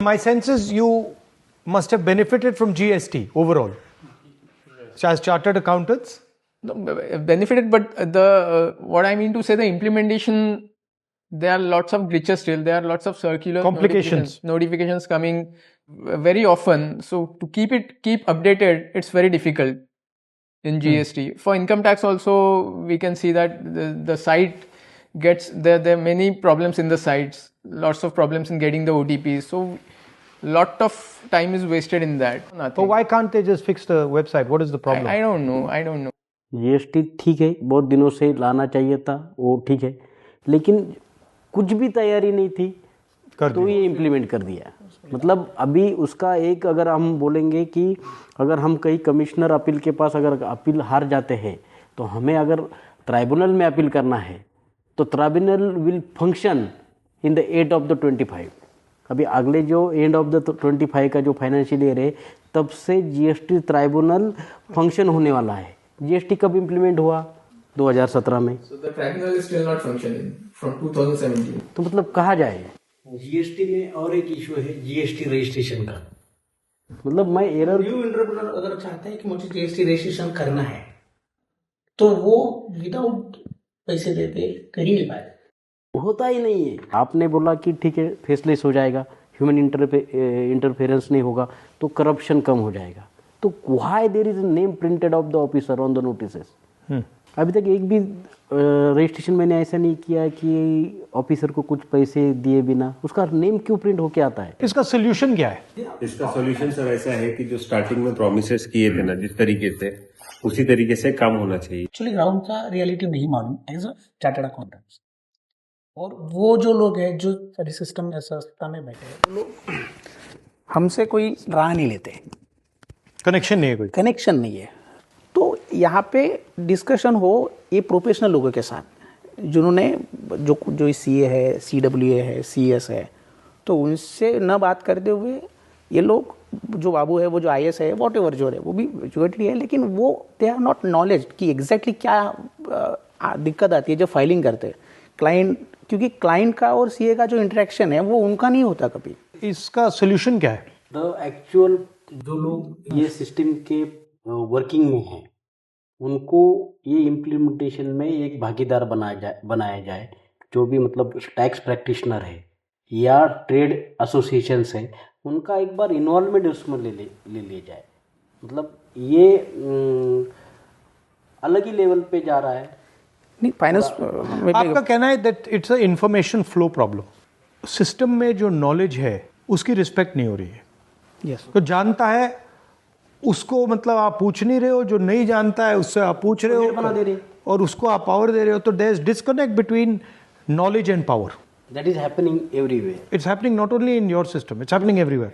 My sense is you must have benefited from GST overall. As chartered accountants? No, benefited, but what I mean to say, the implementation, there are lots of glitches still. There are lots of circular notifications coming very often. So to keep updated, it's very difficult in GST. For income tax also, we can see that the site gets there are many problems in the sites. Lots of problems in getting the OTPs. So lot of time is wasted in that. But why can't they just fix the website? What is the problem? I don't know. GST ठीक है, बहुत दिनों से लाना चाहिए था, वो ठीक है, लेकिन कुछ भी तैयारी नहीं थी तो ये इम्प्लीमेंट कर दिया। मतलब अभी उसका एक, अगर हम बोलेंगे कि अगर हम कहीं कमिश्नर अपील के पास अगर अपील हार जाते हैं तो हमें अगर ट्राइब्यूनल में अपील करना है तो tribunal will function in the end of the 25। अभी अगले जो एंड ऑफ द 25 का जो फाइनेंशियल ईयर है तब से जीएसटी ट्राइब्यूनल फंक्शन होने वाला है। जीएसटी कब इम्प्लीमेंट हुआ? 2017 में। So the tribunal is still not functioning from 2017. तो मतलब कहाँ जाए? जीएसटी में और एक इशू है जीएसटी रजिस्ट्रेशन का। मतलब मैं एरर, न्यू एंटरप्रेन्योर अगर चाहते हैं कि मुझे जीएसटी रजिस्ट्रेशन करना है तो वो विदाउट पैसे देते कर ही नहीं पाए। होता ही नहीं है। आपने बोला कि ठीक है फेसलेस हो जाएगा, ह्यूमन इंटरफेरेंस नहीं होगा तो करप्शन कम हो जाएगा, तो why there is name printed of the officer on the notices? अभी तक एक भी रजिस्ट्रेशन मैंने ऐसा नहीं किया कि ऑफिसर को कुछ पैसे दिए बिना उसका नेम क्यों प्रिंट होके आता है? इसका सोल्यूशन क्या है? इसका सोल्यूशन सर ऐसा है कि जो स्टार्टिंग में प्रोमिसेस किए थे ना, जिस तरीके से उसी तरीके से काम होना चाहिए। एक्चुअली ग्राउंड का रियलिटी नहीं मालूम एज अ चार्टर्ड अकाउंटेंट्स, और वो जो लोग हैं जो सारी सिस्टम में संस्था में बैठे हैं वो लोग हमसे कोई राह नहीं लेते, कनेक्शन नहीं है, कोई कनेक्शन नहीं है। तो यहाँ पे डिस्कशन हो ये प्रोफेशनल लोगों के साथ जिन्होंने जो सीए है, सीडब्ल्यूए है, सीएस है, तो उनसे न बात करते हुए ये लोग, जो बाबू है, वो जो आईएएस है, वॉट एवर जो है वो भी एजुकेटेड है, लेकिन वो दे आर नॉट नॉलेज कि एग्जैक्टली क्या दिक्कत आती है जब फाइलिंग करते हैं क्लाइंट, क्योंकि क्लाइंट का और सीए का जो इंटरेक्शन है वो उनका नहीं होता कभी। इसका सोल्यूशन क्या है? द एक्चुअल जो लोग ये सिस्टम के वर्किंग में हैं उनको ये इम्प्लीमेंटेशन में एक भागीदार बनाया जाए। जो भी मतलब टैक्स प्रैक्टिशनर है या ट्रेड एसोसिएशंस है उनका एक बार इन्वॉल्वमेंट उसमें ले लिया जाए। मतलब ये अलग ही लेवल पे जा रहा है। नहीं, फाइनेंस आपका कहना है that it's a information flow problem. System में जो नॉलेज है उसकी रिस्पेक्ट नहीं हो रही है। यस, तो जानता है उसको, मतलब आप पूछ नहीं रहे हो, जो नहीं जानता है उससे आप पूछ रहे हो बना दे रहे और उसको आप पावर दे रहे हो, तो there is disconnect between knowledge and power. That is happening everywhere. It's happening not only in your system, it's happening everywhere.